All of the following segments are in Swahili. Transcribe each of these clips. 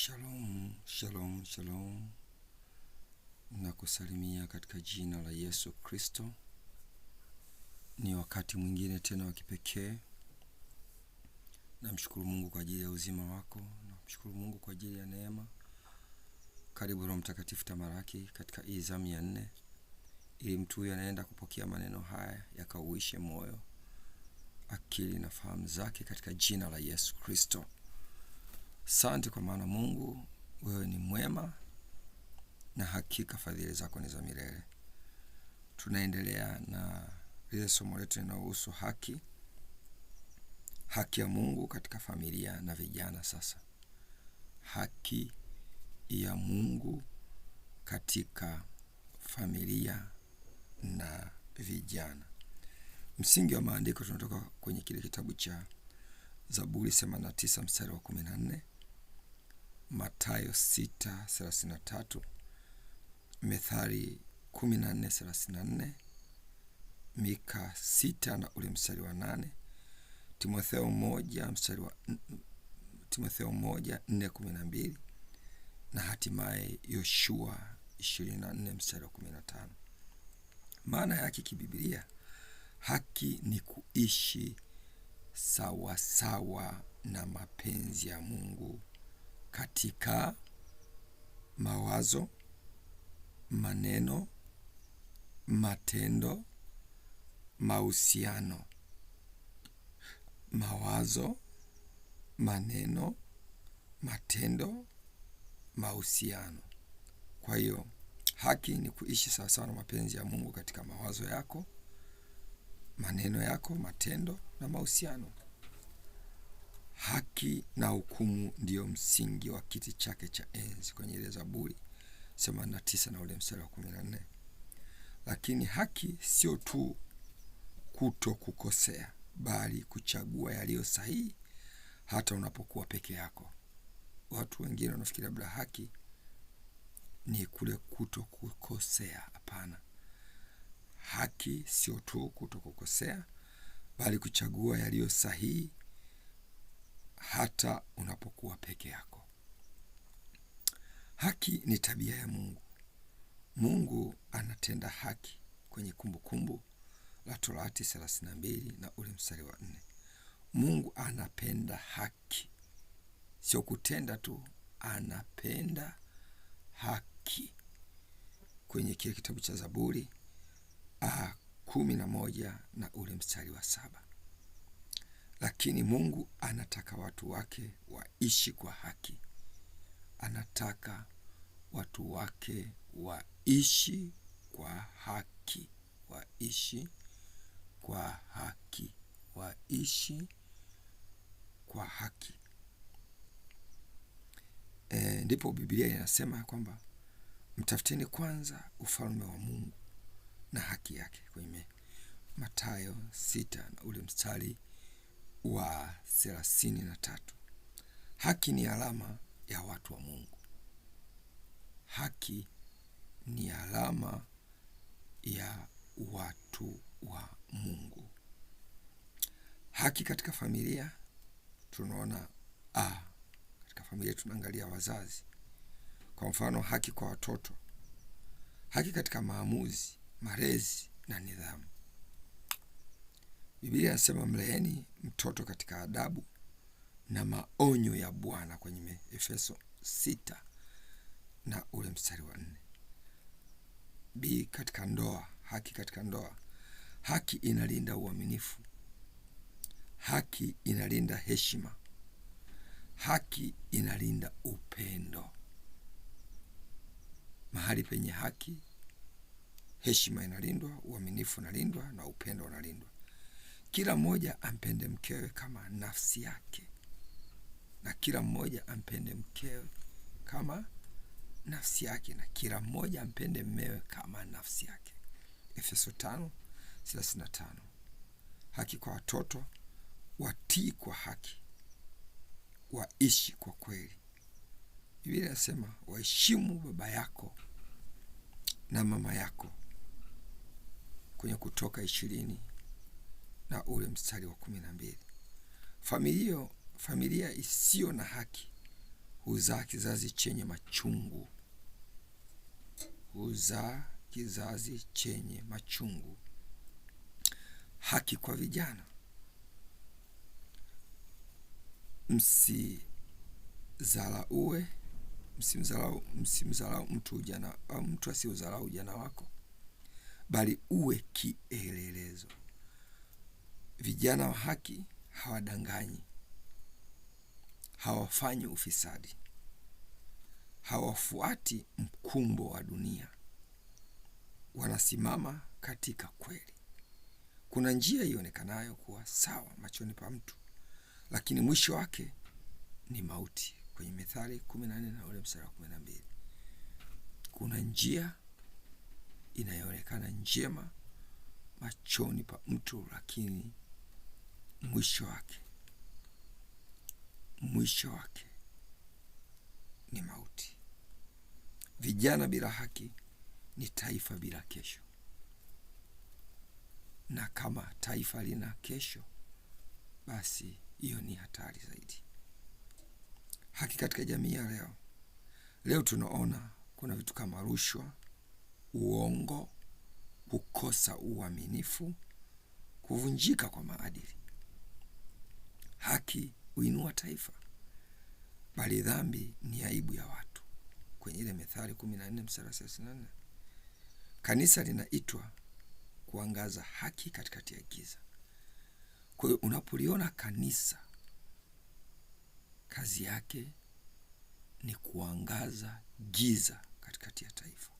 Shalom, shalom, shalom. Nakusalimia katika jina la Yesu Kristo. Ni wakati mwingine tena wa kipekee. Namshukuru Mungu kwa ajili ya uzima wako. Namshukuru Mungu kwa ajili ya neema. Karibu Roho Mtakatifu tamalaki katika hii zamu ya 4. Ili mtu huyu anaenda kupokea maneno haya yakauishe moyo, akili na fahamu zake katika jina la Yesu Kristo. Asante kwa maana Mungu wewe ni mwema na hakika fadhili zako ni za milele. Tunaendelea na lile somo letu linalohusu haki ya Mungu katika familia na vijana. Sasa haki ya Mungu katika familia na vijana. Msingi wa maandiko tunatoka kwenye kile kitabu cha Zaburi 89 mstari wa 14, Mathayo 6:33, Methali 14:34, Mika 6 na ule mstari wa 8, Timotheo 1:4-12 na hatimaye Yoshua 24 mstari wa 15. Maana yake kibiblia, haki ni kuishi sawa sawa na mapenzi ya Mungu katika mawazo, maneno, matendo, mahusiano. Mawazo, maneno, matendo, mahusiano. Kwa hiyo haki ni kuishi sawa sawa na mapenzi ya Mungu katika mawazo yako, maneno yako, matendo na mahusiano. Haki na hukumu ndiyo msingi wa kiti chake cha enzi kwenye ile Zaburi 89 na ule mstari wa 14. Lakini haki sio tu kuto kukosea, bali kuchagua yaliyo sahihi hata unapokuwa peke yako. Watu wengine wanafikiria labda haki ni kule kuto kukosea. Hapana. Haki sio tu kuto kukosea, bali kuchagua yaliyo sahihi hata unapokuwa peke yako. Haki ni tabia ya Mungu. Mungu anatenda haki kwenye Kumbukumbu la Torati 32 na ule mstari wa 4. Mungu anapenda haki. Sio kutenda tu, anapenda haki. Kwenye kile kitabu cha Zaburi 11 na ule mstari wa 7. Lakini Mungu anataka watu wake waishi kwa haki. Anataka watu wake waishi kwa haki. Waishi kwa haki. Waishi kwa haki. Ndipo Biblia inasema kwamba mtafuteni kwanza ufalme wa Mungu na haki yake, kwenye Mathayo 6 na ule mstari wa 33. Haki ni alama ya watu wa Mungu. Haki ni alama ya watu wa Mungu. Haki katika familia tunaona katika familia tunaangalia wazazi. Kwa mfano, haki kwa watoto. Haki katika maamuzi, malezi na nidhamu. Biblia inasema mleeni mtoto katika adabu na maonyo ya Bwana, kwenye Efeso 6 na ule mstari wa 4. Katika ndoa, haki katika ndoa. Haki inalinda uaminifu. Haki inalinda heshima. Haki inalinda upendo. Mahali penye haki, heshima inalindwa, uaminifu unalindwa na upendo unalindwa. Kila mmoja ampende mkewe kama nafsi yake, na kila mmoja ampende mkewe kama nafsi yake, na kila mmoja ampende mmewe kama nafsi yake. Efeso 5:35. Haki kwa watoto, watii kwa haki, waishi kwa kweli. Biblia inasema waheshimu baba yako na mama yako, kwenye Kutoka 20 na ule mstari wa 12. Familia isiyo na haki huzaa kizazi chenye machungu. Huzaa kizazi chenye machungu. Haki kwa vijana. Msimdharau mtu ujana, au mtu asiudharau ujana wako, bali uwe kielelezo. Vijana wa haki hawadanganyi, hawafanyi ufisadi, hawafuati mkumbo wa dunia, wanasimama katika kweli. Kuna njia ionekanayo kuwa sawa machoni pa mtu, lakini mwisho wake ni mauti. Kwenye Mithali 14 na ule mstari wa 12. Kuna njia inayoonekana njema machoni pa mtu, lakini mwisho wake ni mauti. Vijana bila haki ni taifa bila kesho, na kama taifa lina kesho, basi hiyo ni hatari zaidi. Haki katika jamii ya leo tunaona kuna vitu kama rushwa, uongo, kukosa uaminifu, kuvunjika kwa maadili. Haki huinua taifa, bali dhambi ni aibu ya watu. Kwenye ile Mithali 14 mstari wa 34. Kanisa linaitwa kuangaza haki katikati ya giza. Kwa hiyo unapoliona kanisa, kazi yake ni kuangaza giza katikati ya taifa.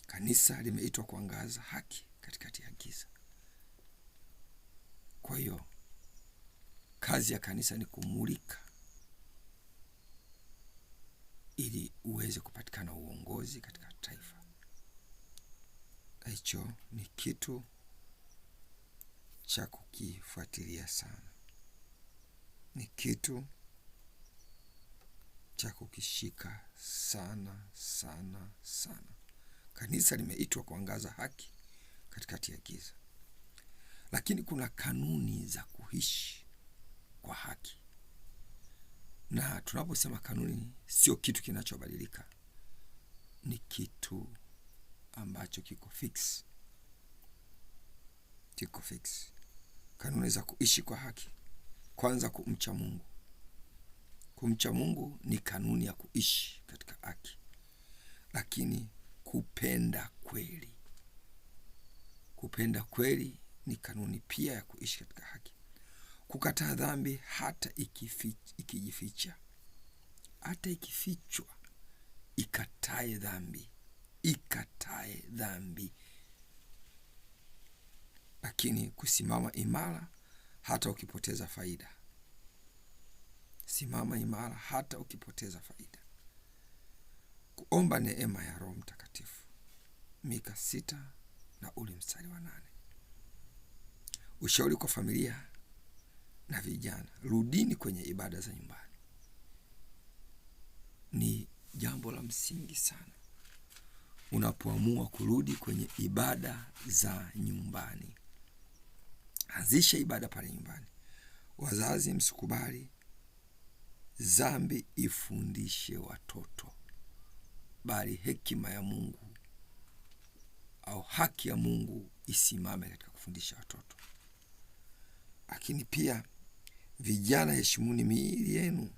Kanisa limeitwa kuangaza haki katikati ya giza. Kwa hiyo kazi ya kanisa ni kumulika ili uweze kupatikana uongozi katika taifa. Hicho ni kitu cha kukifuatilia sana, ni kitu cha kukishika sana sana sana. Kanisa limeitwa kuangaza haki katikati ya giza, lakini kuna kanuni za kuishi kwa haki. Na tunaposema kanuni, sio kitu kinachobadilika, ni kitu ambacho kiko fix. Kanuni za kuishi kwa haki. Kwanza, kumcha Mungu. Kumcha Mungu ni kanuni ya kuishi katika haki. Lakini kupenda kweli ni kanuni pia ya kuishi katika haki. Kukataa dhambi hata ikijificha, hata ikifichwa, ikatae dhambi. Lakini kusimama imara hata ukipoteza faida. Simama imara hata ukipoteza faida. Kuomba neema ya Roho Mtakatifu. Mika 6 na ule mstari wa 8. Ushauri kwa familia na vijana: rudini kwenye ibada za nyumbani. Ni jambo la msingi sana unapoamua kurudi kwenye ibada za nyumbani. Anzisha ibada pale nyumbani. Wazazi, msikubali dhambi ifundishe watoto, bali hekima ya Mungu au haki ya Mungu isimame katika kufundisha watoto. Lakini pia vijana, heshimuni miili yenu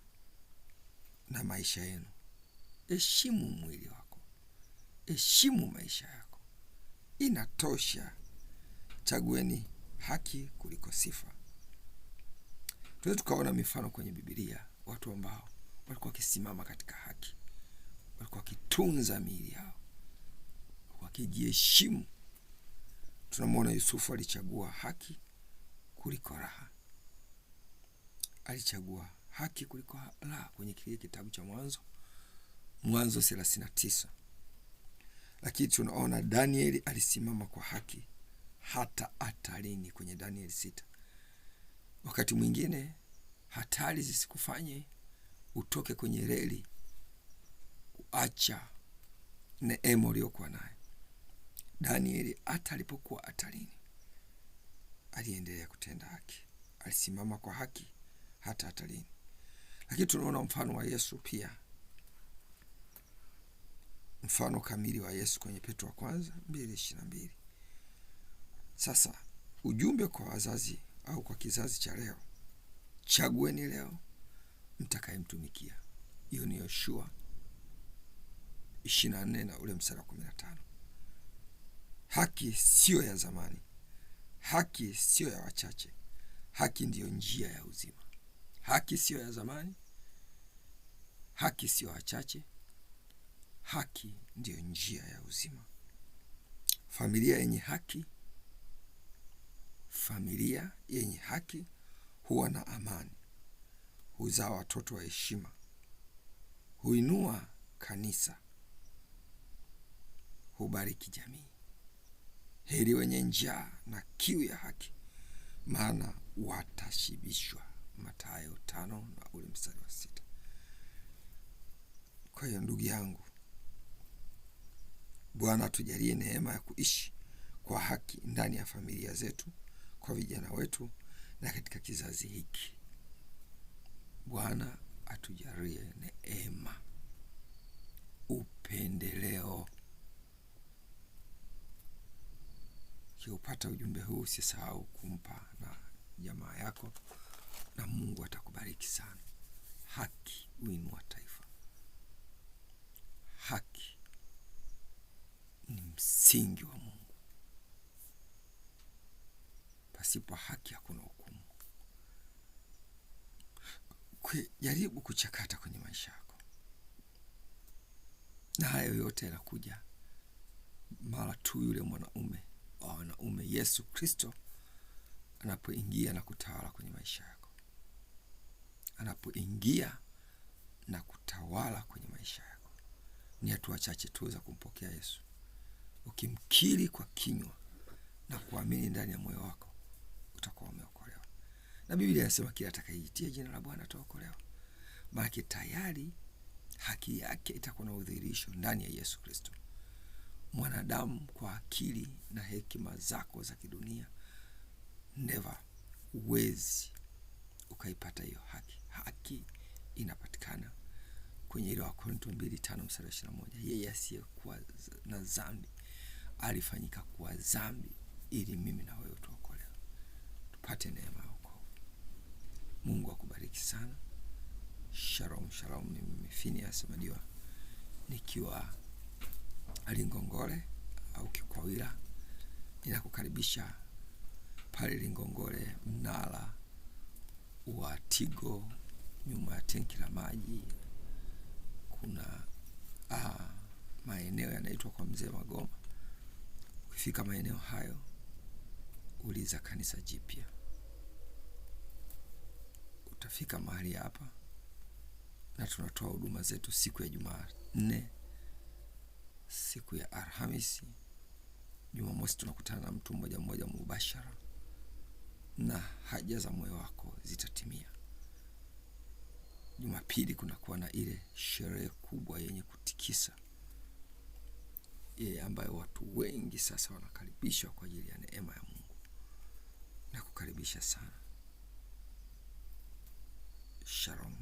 na maisha yenu. Heshimu mwili wako, heshimu maisha yako, inatosha. Chagueni haki kuliko sifa. Tunaweza tukaona mifano kwenye Biblia, watu ambao walikuwa wakisimama katika haki, walikuwa wakitunza miili yao, wakijiheshimu. Tunamwona Yusufu alichagua haki kuliko raha. Alichagua haki kuliko raha kwenye kile kitabu cha Mwanzo 39. Lakini tunaona Danieli alisimama kwa haki hata hatarini kwenye Danieli 6. Wakati mwingine hatari zisikufanye utoke kwenye reli, kuacha neema uliyokuwa nayo. Danieli hata alipokuwa hatarini aliendelea kutenda haki. Alisimama kwa haki hata hatarini. Lakini tunaona mfano wa Yesu pia, mfano kamili wa Yesu kwenye Petro wa kwanza 2:22. Sasa ujumbe kwa wazazi au kwa kizazi cha leo: chagueni leo mtakayemtumikia. Hiyo ni Yoshua 24 na ule mstari wa 15. Haki sio ya zamani, haki sio ya wachache, haki ndiyo njia ya uzima. Haki sio ya zamani, haki sio wachache, haki ndiyo njia ya uzima. Familia yenye haki, familia yenye haki huwa na amani, huzaa watoto wa heshima, huinua kanisa, hubariki jamii. Heri wenye njaa na kiu ya haki, maana watashibishwa. Mathayo 5 na ule mstari wa 6. Kwa hiyo ndugu yangu, Bwana tujalie neema ya kuishi kwa haki ndani ya familia zetu, kwa vijana wetu na katika kizazi hiki. Bwana atujalie neema. Upendeleo. Ukiupata ujumbe huu usisahau kumpa na jamaa yako, na Mungu atakubariki sana. Haki huinua taifa. Haki ni msingi wa Mungu. Pasipo haki hakuna hukumu. Jaribu kuchakata kwenye maisha yako, na hayo yote yanakuja mara tu yule mwanaume wa wanaume Yesu Kristo anapoingia na kutawala kwenye maisha yako. Anapoingia na kutawala kwenye maisha yako. Ni hatua chache tu za kumpokea Yesu. Ukimkiri kwa kinywa na kuamini ndani ya moyo wako, utakuwa umeokolewa. Na Biblia inasema kila atakayejitia jina la Bwana ataokolewa. Maana tayari haki yake itakuwa na udhihirisho ndani ya Yesu Kristo. Mwanadamu kwa akili na hekima zako za kidunia, never uwezi ukaipata hiyo haki. Haki inapatikana kwenye ile Wakorintho 2:5 mstari wa 21. Yeye asiyekuwa na dhambi alifanyika kuwa dhambi ili mimi na wewe tuokolewe, tupate neema ya wokovu. Mungu akubariki sana. Shalom, shalom. Ni mimi Phineas Madiwa nikiwa Lingongole au Kikwawila. Ninakukaribisha pale Lingongole, mnara wa Tigo, nyuma ya tenki la maji. Kuna maeneo yanaitwa kwa Mzee Magoma. Ukifika maeneo hayo, uliza kanisa jipya, utafika mahali hapa. Na tunatoa huduma zetu siku ya Jumanne, siku ya Alhamisi. Jumamosi tunakutana na mtu mmoja mmoja mubashara, na haja za moyo wako zitatimia. Jumapili kunakuwa na ile sherehe kubwa yenye kutikisa, ambayo watu wengi sasa wanakaribishwa kwa ajili ya neema ya Mungu. Na kukaribisha sana. Shalom.